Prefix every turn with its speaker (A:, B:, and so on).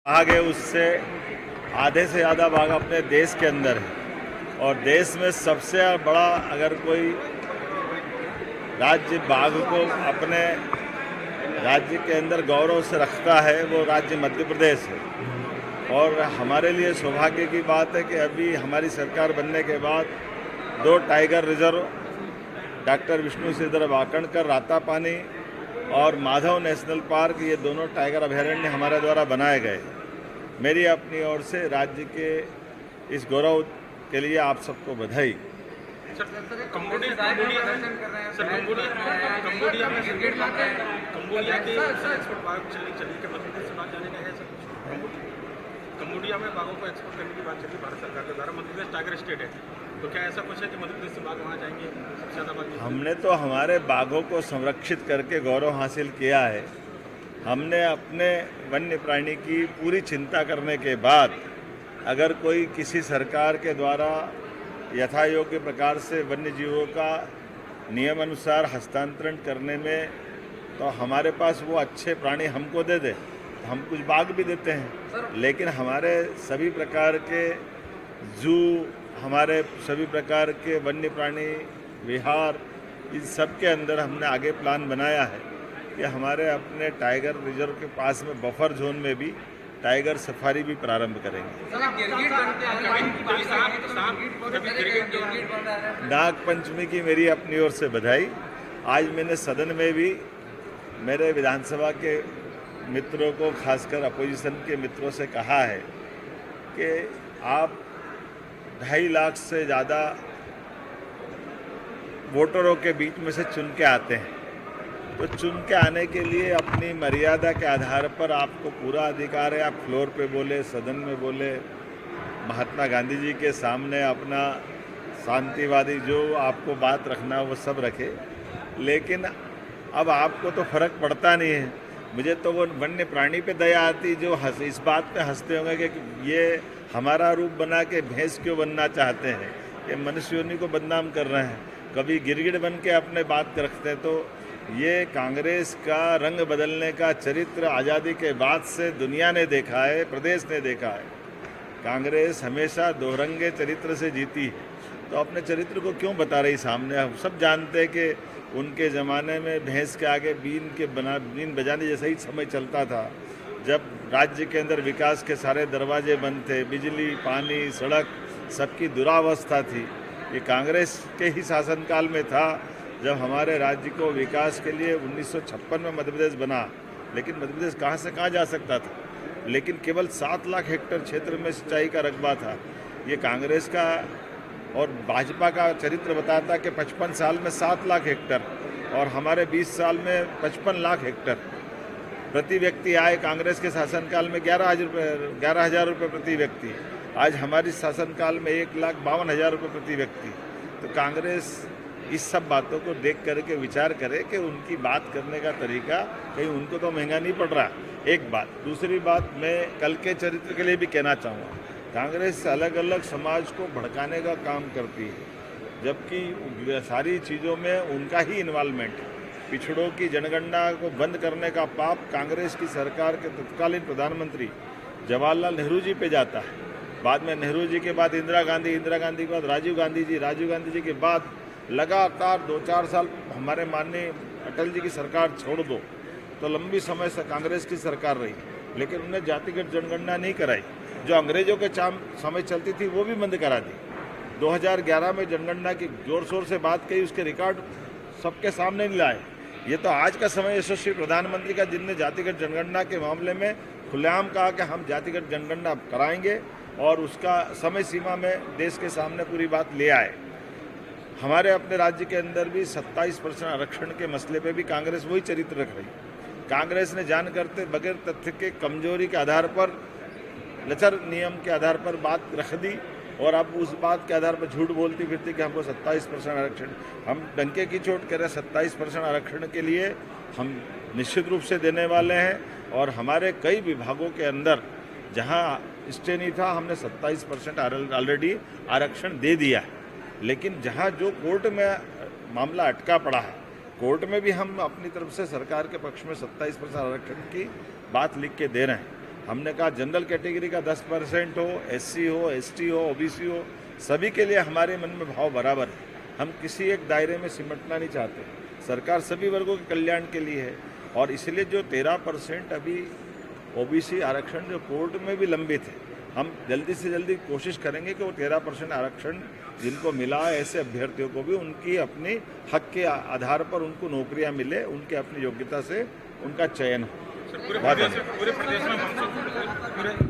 A: भाग है उससे आधे से ज़्यादा भाग अपने देश के अंदर है। और देश में सबसे बड़ा अगर कोई राज्य बाघ को अपने राज्य के अंदर गौरव से रखता है वो राज्य मध्य प्रदेश है। और हमारे लिए सौभाग्य की बात है कि अभी हमारी सरकार बनने के बाद 2 tiger reserve doctor Vishnu सिद्धर Wakankar Ratapani और माधव नेशनल पार्क, ये दोनों टाइगर अभयारण्य हमारे द्वारा बनाए गए। मेरी अपनी ओर से राज्य के इस गौरव के लिए आप सबको बधाई।
B: कंबोडिया में बाघों को एक्सपोर्ट करने की बात चली भारत सरकार के द्वारा। मध्य प्रदेश टाइगर स्टेट है, तो क्या ऐसा कुछ है कि मध्य प्रदेश से बाघ वहाँ जाएंगे? सबसे ज़्यादा बाघ
A: हमने तो हमारे बाघों को संरक्षित करके गौरव हासिल किया है। हमने अपने वन्य प्राणी की पूरी चिंता करने के बाद अगर कोई किसी सरकार के द्वारा यथा योग्य प्रकार से वन्य जीवों का नियम अनुसार हस्तांतरण करने में तो हमारे पास वो अच्छे प्राणी हमको दे दे, हम कुछ बाघ भी देते हैं। लेकिन हमारे सभी प्रकार के जू, हमारे सभी प्रकार के वन्य प्राणी विहार, इन सब के अंदर हमने आगे प्लान बनाया है कि हमारे अपने टाइगर रिजर्व के पास में बफर जोन में भी टाइगर सफारी भी प्रारंभ करेंगे। नाग पंचमी की मेरी अपनी ओर से बधाई। आज मैंने सदन में भी मेरे विधानसभा के मित्रों को, खासकर अपोजिशन के मित्रों से कहा है कि आप 2.5 लाख से ज़्यादा वोटरों के बीच में से चुन के आते हैं, तो चुन के आने के लिए अपनी मर्यादा के आधार पर आपको पूरा अधिकार है। आप फ्लोर पे बोले, सदन में बोले, महात्मा गांधी जी के सामने अपना शांतिवादी जो आपको बात रखना वो सब रखे। लेकिन अब आपको तो फर्क पड़ता नहीं है। मुझे तो वो वन्य प्राणी पे दया आती जो इस बात पे हंसते होंगे कि ये हमारा रूप बना के भैंस क्यों बनना चाहते हैं, ये मनुष्य योनि को बदनाम कर रहे हैं, कभी गिरगिट बन के अपने बात रखते हैं। तो ये कांग्रेस का रंग बदलने का चरित्र आज़ादी के बाद से दुनिया ने देखा है, प्रदेश ने देखा है। कांग्रेस हमेशा दोहरंगे चरित्र से जीती है, तो अपने चरित्र को क्यों बता रही सामने? हम सब जानते हैं कि उनके ज़माने में भैंस के आगे बीन बजाने जैसा ही समय चलता था, जब राज्य के अंदर विकास के सारे दरवाजे बंद थे, बिजली, पानी, सड़क सबकी दुरावस्था थी। ये कांग्रेस के ही शासनकाल में था जब हमारे राज्य को विकास के लिए 1956 में मध्य प्रदेश बना। लेकिन मध्य प्रदेश कहाँ से कहाँ जा सकता था, लेकिन केवल 7 लाख हेक्टेयर क्षेत्र में सिंचाई का रकबा था। ये कांग्रेस का और भाजपा का चरित्र बताता कि 55 साल में 7 लाख हेक्टेयर और हमारे 20 साल में 55 लाख हेक्टेयर प्रति व्यक्ति आए। कांग्रेस के शासनकाल में 11,000 रुपये प्रति व्यक्ति, आज हमारी शासनकाल में 1,52,000 रुपये प्रति व्यक्ति। तो कांग्रेस इस सब बातों को देख करके विचार करे कि उनकी बात करने का तरीका कहीं उनको तो महंगा नहीं पड़ रहा। एक बात। दूसरी बात, मैं कल के चरित्र के लिए भी कहना चाहूँगा, कांग्रेस अलग अलग समाज को भड़काने का काम करती है, जबकि सारी चीज़ों में उनका ही इन्वॉल्वमेंट है। पिछड़ों की जनगणना को बंद करने का पाप कांग्रेस की सरकार के तत्कालीन प्रधानमंत्री जवाहरलाल नेहरू जी पे जाता है। बाद में नेहरू जी के बाद इंदिरा गांधी के बाद राजीव गांधी जी के बाद लगातार 2-4 साल हमारे माननीय अटल जी की सरकार छोड़ दो तो लंबी समय से कांग्रेस की सरकार रही, लेकिन उन्हें जातिगत जनगणना नहीं कराई। जो अंग्रेजों के समय चलती थी वो भी बंद करा दी। 2011 में जनगणना की जोर शोर से बात कही, उसके रिकॉर्ड सबके सामने नहीं लाए। ये तो आज का समय यशस्वी प्रधानमंत्री का, जिनने जातिगत जनगणना के मामले में खुलेआम कहा कि हम जातिगत जनगणना कराएंगे और उसका समय सीमा में देश के सामने पूरी बात ले आए। हमारे अपने राज्य के अंदर भी 27% आरक्षण के मसले पे भी कांग्रेस वही चरित्र रख रही। कांग्रेस ने जान करते बगैर तथ्य के कमजोरी के आधार पर, लचर नियम के आधार पर बात रख दी और अब उस बात के आधार पर झूठ बोलती फिरती कि हमको 27% आरक्षण। हम डंके की चोट कह रहे हैं, 27% आरक्षण के लिए हम निश्चित रूप से देने वाले हैं। और हमारे कई विभागों के अंदर जहां स्टे नहीं था, हमने 27% ऑलरेडी आरक्षण दे दिया है। लेकिन जहां जो कोर्ट में मामला अटका पड़ा है, कोर्ट में भी हम अपनी तरफ से सरकार के पक्ष में 27% आरक्षण की बात लिख के दे रहे हैं। हमने कहा जनरल कैटेगरी का 10% हो, SC हो, ST हो, OBC हो, सभी के लिए हमारे मन में भाव बराबर है। हम किसी एक दायरे में सिमटना नहीं चाहते। सरकार सभी वर्गों के कल्याण के लिए है और इसलिए जो 13% अभी OBC आरक्षण जो कोर्ट में भी लंबित है, हम जल्दी से जल्दी कोशिश करेंगे कि वो 13% आरक्षण जिनको मिला है ऐसे अभ्यर्थियों को भी उनकी अपनी हक के आधार पर उनको नौकरियां मिले, उनके अपनी योग्यता से उनका चयन हो।
B: पूरे प्रदेश में